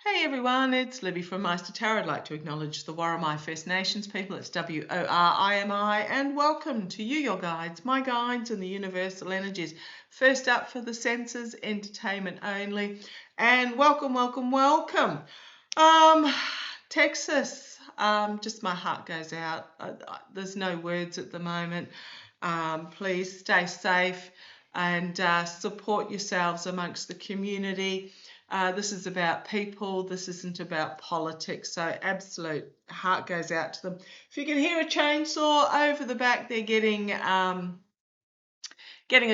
Hey everyone, it's Libby from Maighstirtarot. I'd like to acknowledge the Warramai First Nations people. It's WORIMI, and welcome to you, your guides, my guides, and the universal energies. First up for the senses, entertainment only, and welcome, welcome, welcome. Texas, just my heart goes out. There's no words at the moment. Please stay safe and support yourselves amongst the community. This is about people. This isn't about politics. So absolute heart goes out to them. If you can hear a chainsaw over the back, they're getting a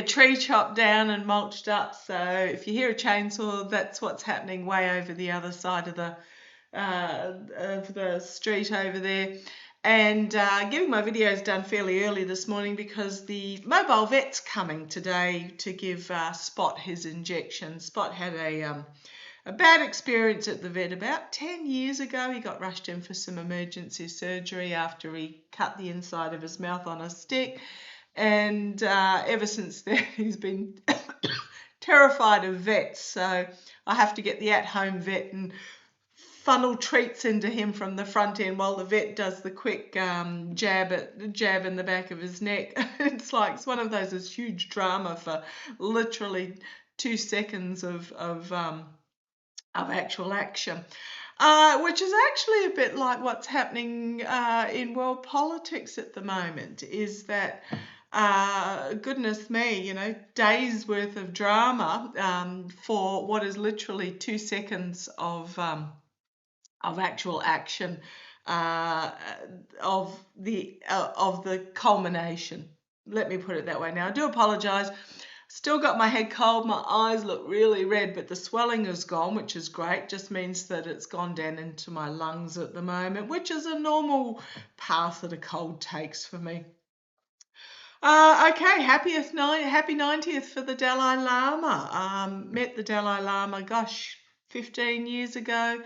tree chopped down and mulched up. So if you hear a chainsaw, that's what's happening way over the other side of the street over there. And getting my videos done fairly early this morning because the mobile vet's coming today to give Spot his injection. Spot had a bad experience at the vet about 10 years ago. He got rushed in for some emergency surgery after he cut the inside of his mouth on a stick. And ever since then, he's been terrified of vets. So I have to get the at-home vet and funnel treats into him from the front end while the vet does the quick jab in the back of his neck. It's one of those, this huge drama for literally 2 seconds of actual action, which is actually a bit like what's happening in world politics at the moment. Is that goodness me, days worth of drama for what is literally 2 seconds of actual action of the culmination. Let me put it that way. Now, I do apologise. Still got my head cold. My eyes look really red, but the swelling is gone, which is great. Just means that it's gone down into my lungs at the moment, which is a normal path that a cold takes for me. Okay, happy 90th for the Dalai Lama. Met the Dalai Lama, 15 years ago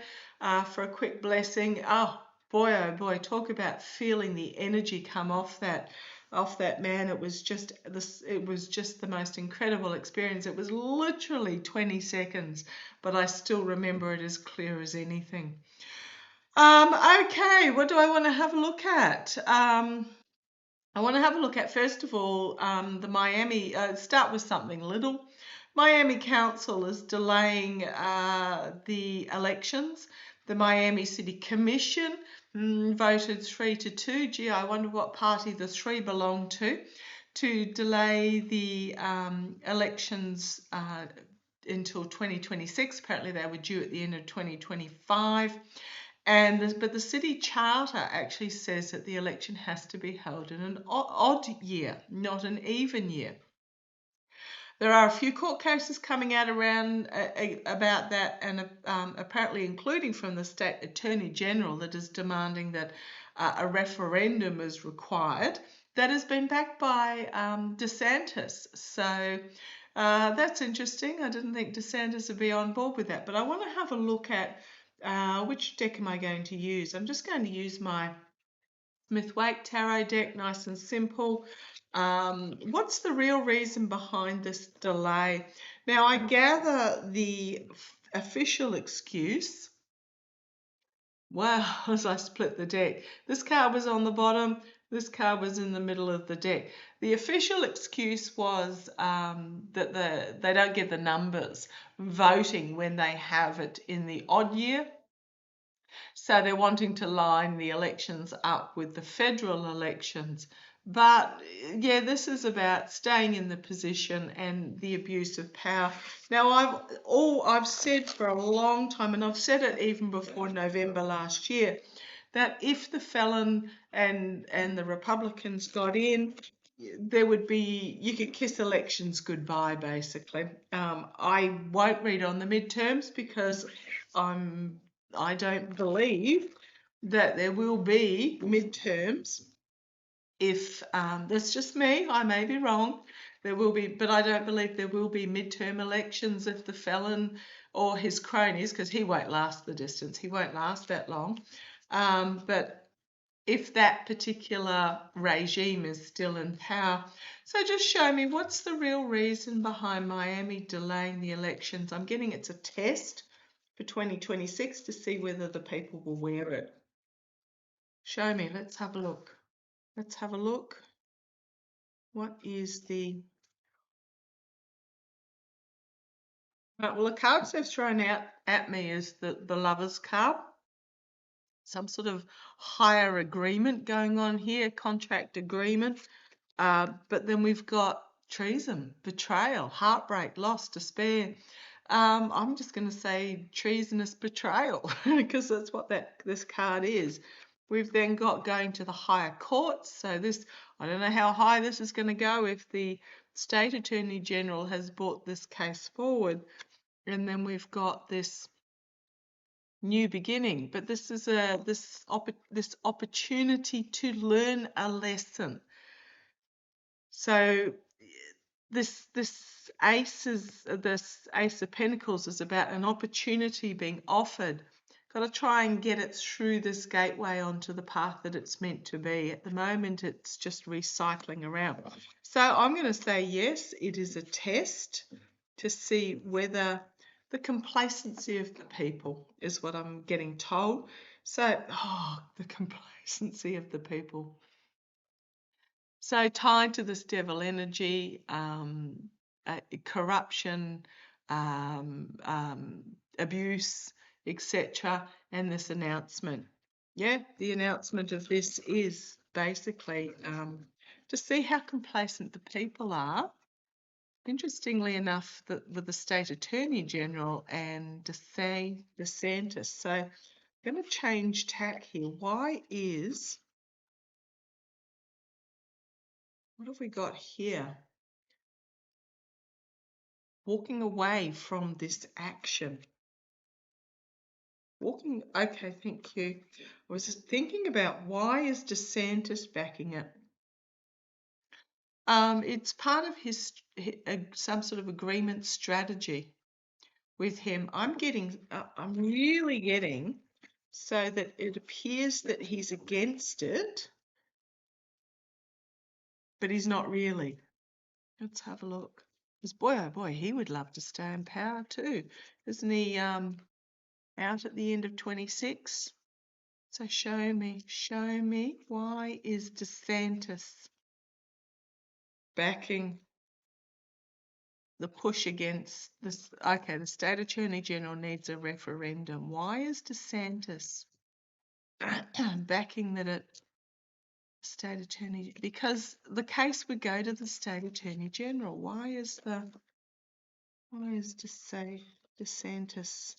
for a quick blessing. Oh boy, talk about feeling the energy come off that man. It was just the most incredible experience. It was literally 20 seconds, but I still remember it as clear as anything. Okay, what do I want to have a look at? I want to have a look at, first of all, the Miami, start with something little. Miami Council is delaying the elections. The Miami City Commission voted 3-2. Gee, I wonder what party the 3 belong to delay the elections until 2026. Apparently they were due at the end of 2025. But the city charter actually says that the election has to be held in an odd year, not an even year. There are a few court cases coming out around about that, and apparently including from the state attorney general that is demanding that a referendum is required. That has been backed by DeSantis. So that's interesting. I didn't think DeSantis would be on board with that, but I want to have a look at which deck am I going to use? I'm just going to use my Smith-Waite Tarot deck, nice and simple. What's the real reason behind this delay? Now, I gather the official excuse, wow, as I split the deck, this card was on the bottom, this card was in the middle of the deck. The official excuse was that they don't get the numbers voting when they have it in the odd year. So they're wanting to line the elections up with the federal elections. But yeah, this is about staying in the position and the abuse of power. Now, I've said for a long time, and I've said it even before November last year, that if the Felon and the Republicans got in, there would be, you could kiss elections goodbye, basically. I won't read on the midterms because I don't believe that there will be midterms. If that's just me, I may be wrong. There will be, but I don't believe there will be midterm elections if the Felon or his cronies, because he won't last the distance, he won't last that long. But if that particular regime is still in power. So just show me what's the real reason behind Miami delaying the elections. I'm getting it's a test for 2026 to see whether the people will wear it. Show me. Let's have a look. Let's have a look. What is the... Right, well, the cards they've thrown out at me is the Lovers card. Some sort of higher agreement going on here, contract agreement. But then we've got treason, betrayal, heartbreak, loss, despair. I'm just going to say treasonous betrayal because that's what this card is. We've then got going to the higher courts. So this, I don't know how high this is going to go if the State Attorney General has brought this case forward. And then we've got this new beginning, but this is this opportunity to learn a lesson. So this Ace of Pentacles is about an opportunity being offered. Got to try and get it through this gateway onto the path that it's meant to be. At the moment, it's just recycling around. So I'm going to say yes, it is a test to see whether the complacency of the people is what I'm getting told. So, the complacency of the people. So tied to this devil energy, corruption, abuse, etc., and this announcement. Yeah, the announcement of this is basically to see how complacent the people are. Interestingly enough, with the State Attorney General and DeSantis. So I'm going to change tack here. Why is... What have we got here? Walking away from this action. Okay, thank you. I was just thinking about why is DeSantis backing it? It's part of his some sort of agreement strategy with him. I'm really getting so that it appears that he's against it, but he's not really. Let's have a look. Because boy, oh boy, he would love to stay in power too. Isn't he out at the end of 26? So show me, why is DeSantis backing the push against this? Okay, the State Attorney General needs a referendum. Why is DeSantis backing that State Attorney? Because the case would go to the State Attorney General. Why is DeSantis?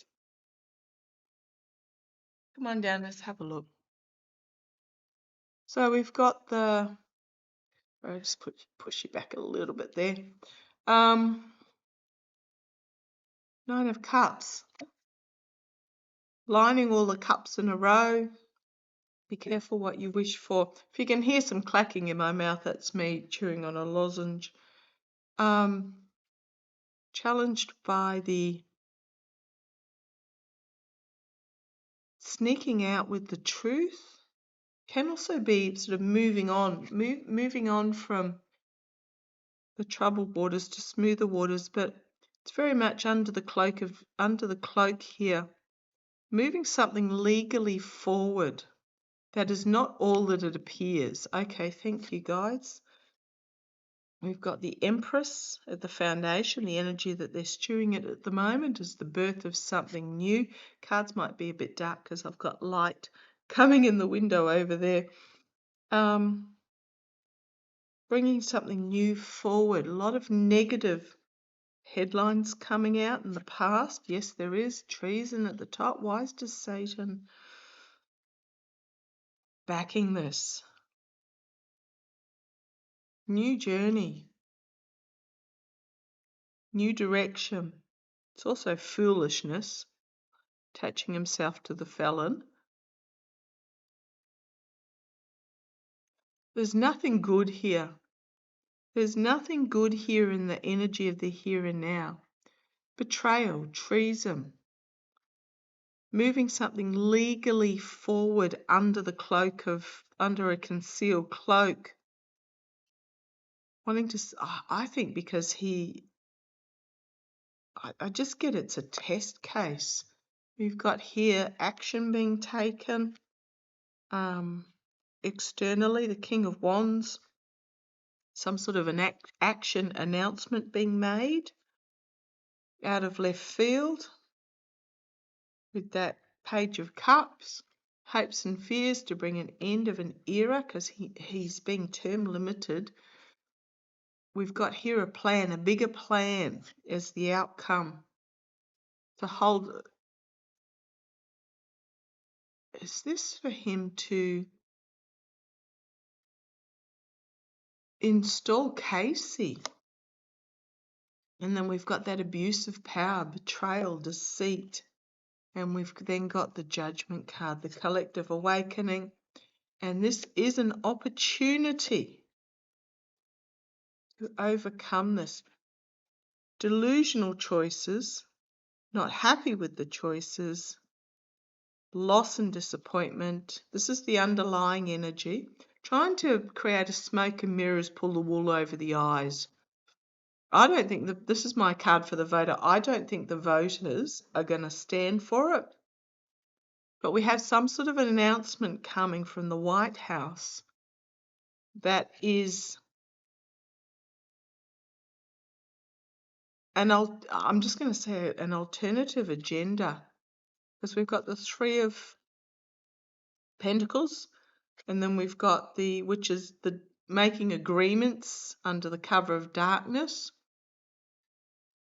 Come on down, let's have a look. So we've got I'll just push you back a little bit there. 9 of Cups. Lining all the cups in a row. Be careful what you wish for. If you can hear some clacking in my mouth, that's me chewing on a lozenge. Challenged by the sneaking out with the truth. Can also be sort of moving on from the troubled waters to smoother waters, but it's very much under the cloak here. Moving something legally forward. That is not all that it appears. Okay, thank you, guys. We've got the Empress at the foundation. The energy that they're stewing at the moment is the birth of something new. Cards might be a bit dark because I've got light coming in the window over there. Bringing something new forward. A lot of negative headlines coming out in the past. Yes, there is treason at the top. Why is Satan backing this? New journey. New direction. It's also foolishness. Attaching himself to the felon. There's nothing good here. There's nothing good here in the energy of the here and now. Betrayal, treason. Moving something legally forward under a concealed cloak. Wanting to, I think because I just get it's a test case. We've got here action being taken externally, the King of Wands, some sort of an action announcement being made out of left field with that Page of Cups, hopes and fears to bring an end of an era because he's being term limited. We've got here a plan, a bigger plan as the outcome to hold. Is this for him to install Casey? And then we've got that abuse of power, betrayal, deceit. And we've then got the Judgment card, the collective awakening. And this is an opportunity to overcome this. Delusional choices, not happy with the choices, loss and disappointment. This is the underlying energy. Trying to create a smoke and mirrors, pull the wool over the eyes. I don't think that this is my card for the voter. I don't think the voters are going to stand for it. But we have some sort of an announcement coming from the White House that is I'm just going to say an alternative agenda, because we've got the Three of Pentacles, and then we've got which is the making agreements under the cover of darkness.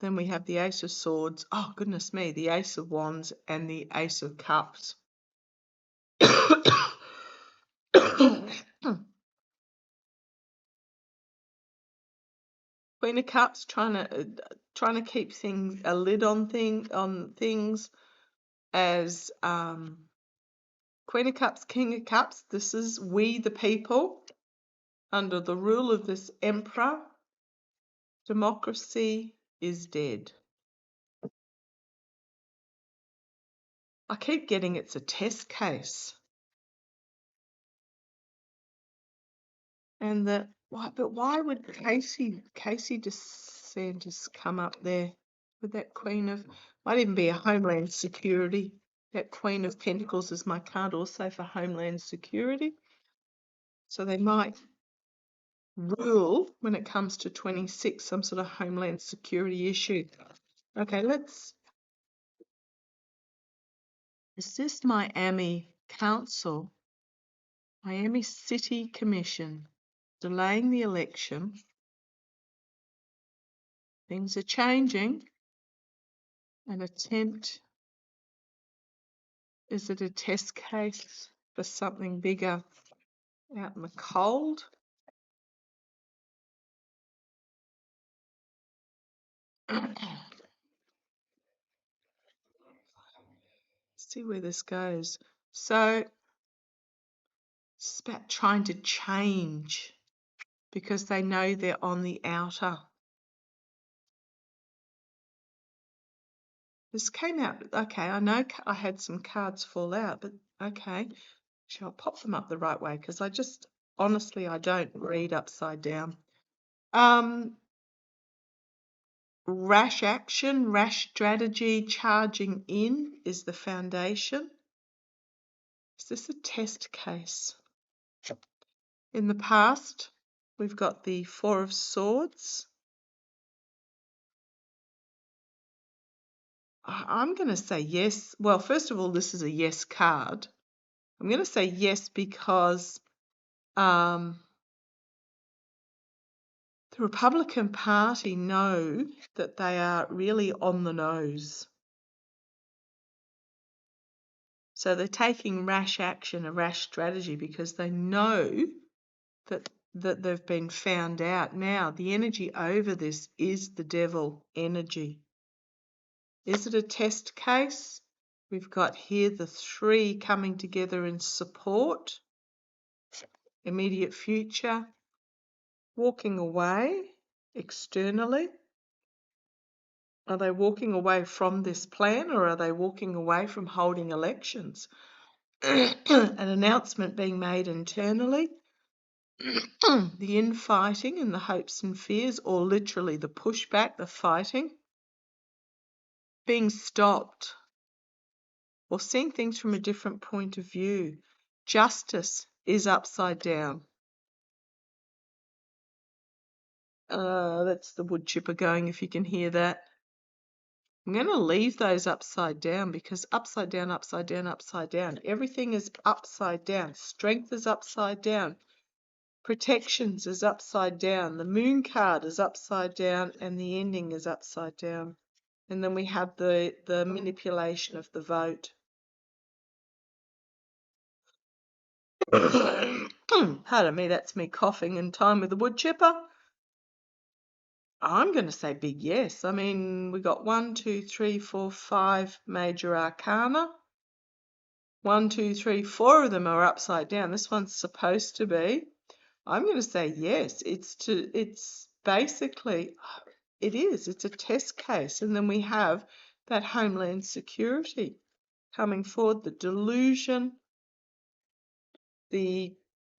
Then we have the Ace of Swords, oh goodness me, the Ace of Wands and the Ace of Cups. Queen of Cups trying to keep a lid on things as Queen of Cups, King of Cups. This is we the people under the rule of this emperor. Democracy is dead. I keep getting it's a test case. And but why would Casey DeSantis come up there with that Queen of, might even be a Homeland Security. That Queen of Pentacles is my card also for Homeland Security. So they might rule when it comes to 26, some sort of Homeland Security issue. Okay, assist Miami Council, Miami City Commission, delaying the election. Things are changing. An attempt, is it a test case for something bigger out in the cold? See where this goes. So it's about trying to change because they know they're on the outer. This came out, okay, I know I had some cards fall out, but okay. I'll pop them up the right way because honestly, I don't read upside down. Rash action, rash strategy, charging in is the foundation. Is this a test case? In the past, we've got the Four of Swords. I'm going to say yes. Well, first of all, this is a yes card. I'm going to say yes because the Republican Party know that they are really on the nose. So they're taking rash action, a rash strategy, because they know that they've been found out. Now, the energy over this is the devil energy. Is it a test case? We've got here the three coming together in support. Immediate future. Walking away externally. Are they walking away from this plan, or are they walking away from holding elections? An announcement being made internally. The infighting and the hopes and fears, or literally the pushback, the fighting, being stopped. or seeing things from a different point of view. Justice is upside down. That's the wood chipper going, if you can hear that. I'm going to leave those upside down because upside down, upside down, upside down. Everything is upside down. Strength is upside down. Protections is upside down. The moon card is upside down and the ending is upside down. And then we have the manipulation of the vote. Pardon me, that's me coughing in time with the wood chipper. I'm going to say big yes. I mean, we got 1, 2, 3, 4, 5 major arcana. 1, 2, 3, 4 of them are upside down. This one's supposed to be. I'm going to say yes. It's basically, it's a test case. And then we have that homeland security coming forward, the delusion, the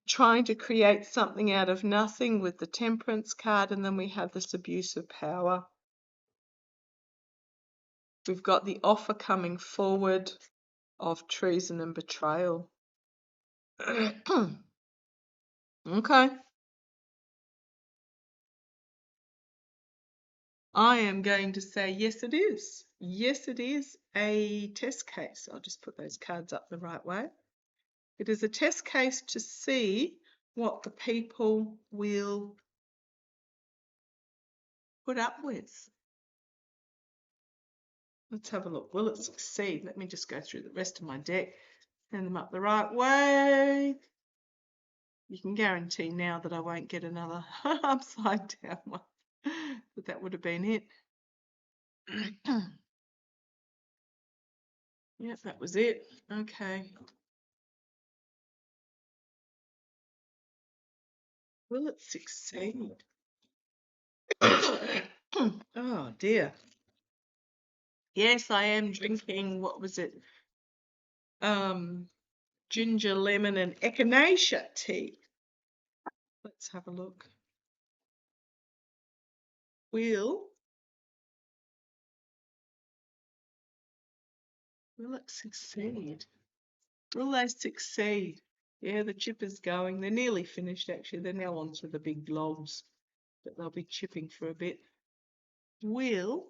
trying to create something out of nothing with the temperance card, and then we have this abuse of power. We've got the offer coming forward of treason and betrayal. Okay. I am going to say yes, it is. Yes, it is a test case. I'll just put those cards up the right way. It is a test case to see what the people will put up with. Let's have a look. Will it succeed? Let me just go through the rest of my deck. Turn them up the right way. You can guarantee now that I won't get another upside down one. But that would have been it. Yep, that was it. Okay. Will it succeed? Oh dear. Yes, I am drinking, what was it? Ginger, lemon and echinacea tea. Let's have a look. Will it succeed? Will they succeed? Yeah, the chip is going. They're nearly finished actually. They're now onto the big logs, but they'll be chipping for a bit. Will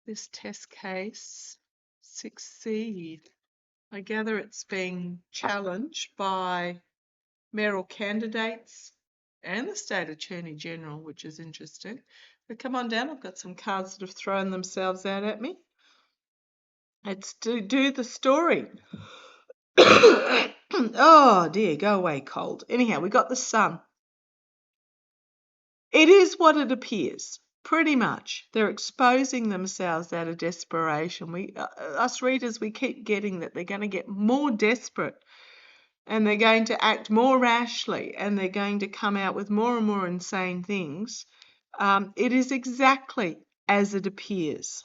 this test case succeed? I gather it's being challenged by mayoral candidates and the State Attorney General, which is interesting. But come on down, I've got some cards that have thrown themselves out at me. Let's do the story. Oh dear, go away cold. Anyhow, we got the Sun. It is what it appears. Pretty much. They're exposing themselves out of desperation. Us readers, we keep getting that they're going to get more desperate and they're going to act more rashly and they're going to come out with more and more insane things. It is exactly as it appears.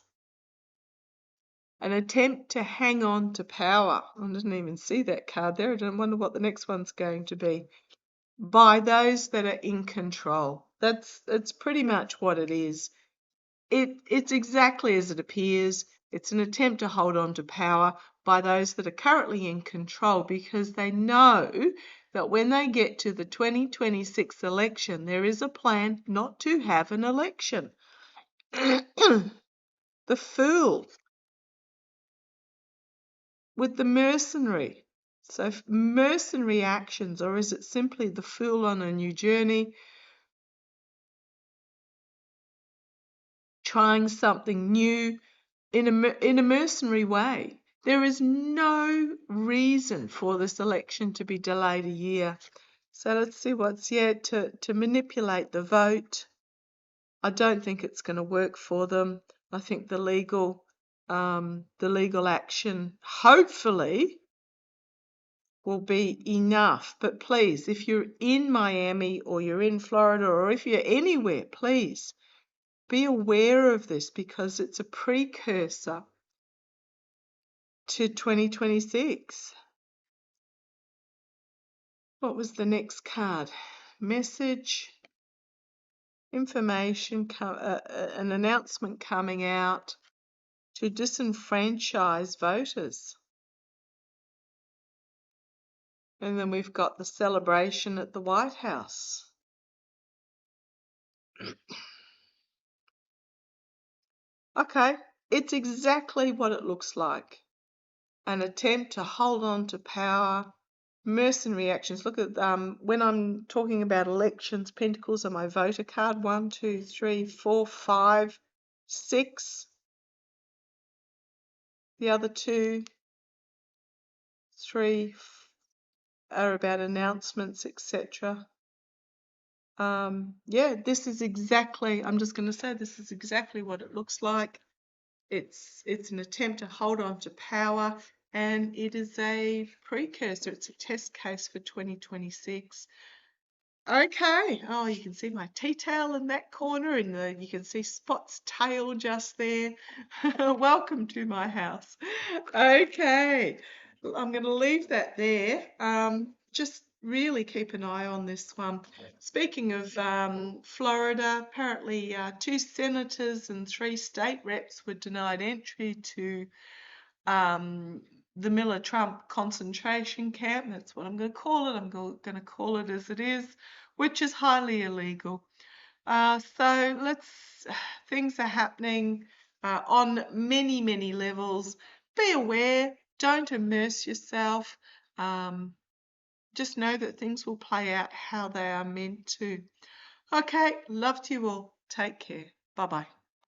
An attempt to hang on to power. I didn't even see that card there. I don't wonder what the next one's going to be. By those that are in control. That's pretty much what it is. It's exactly as it appears. It's an attempt to hold on to power by those that are currently in control because they know that when they get to the 2026 election, there is a plan not to have an election. The Fool with the mercenary. So mercenary actions, or is it simply the Fool on a new journey, trying something new in a mercenary way? There is no reason for this election to be delayed a year. So let's see what's yet to manipulate the vote. I don't think it's going to work for them. I think the legal action hopefully will be enough. But please, if you're in Miami or you're in Florida or if you're anywhere, please be aware of this because it's a precursor to 2026. What was the next card? Message. information, an announcement coming out to disenfranchise voters. And then we've got the celebration at the White House. Okay, it's exactly what it looks like. An attempt to hold on to power, mercenary actions. Look at when I'm talking about elections, pentacles on my voter card. 1, 2, 3, 4, 5, 6. The other 2, 3 are about announcements, etc. Yeah, this is exactly, I'm just going to say this is exactly what it looks like. It's an attempt to hold on to power, and it is a precursor. It's a test case for 2026. Okay. Oh, you can see my tea towel in that corner, and you can see Spot's tail just there. Welcome to my house. Okay. I'm going to leave that there. Just really keep an eye on this one. Speaking of Florida, apparently 2 senators and 3 state reps were denied entry to the Miller-Trump concentration camp. That's what I'm going to call it. I'm going to call it as it is, which is highly illegal. So things are happening on many, many levels. Be aware, don't immerse yourself. Just know that things will play out how they are meant to. Okay, love to you all. Take care. Bye-bye.